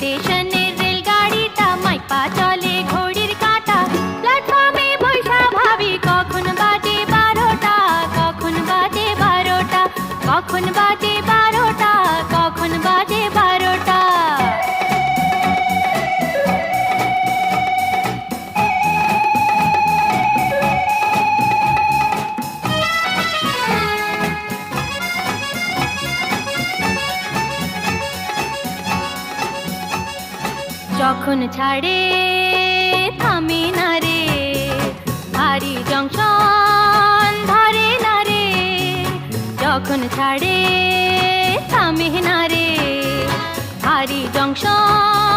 স্টেশনের রেলগাড়িটা মাইপা চলে ঘড়ির কাঁটা। প্ল্যাটফর্মে বৈশা ভাবি কখন বাজে 12টা, কখন বাজে 12টা, কখন বাজে 12টা, কখন বাজে 12টা। যখন ছাড়ে থামে না রে, ভারী জংশন ধরে না রে। যখন ছাড়ে থামে না রে, ভারী জংশন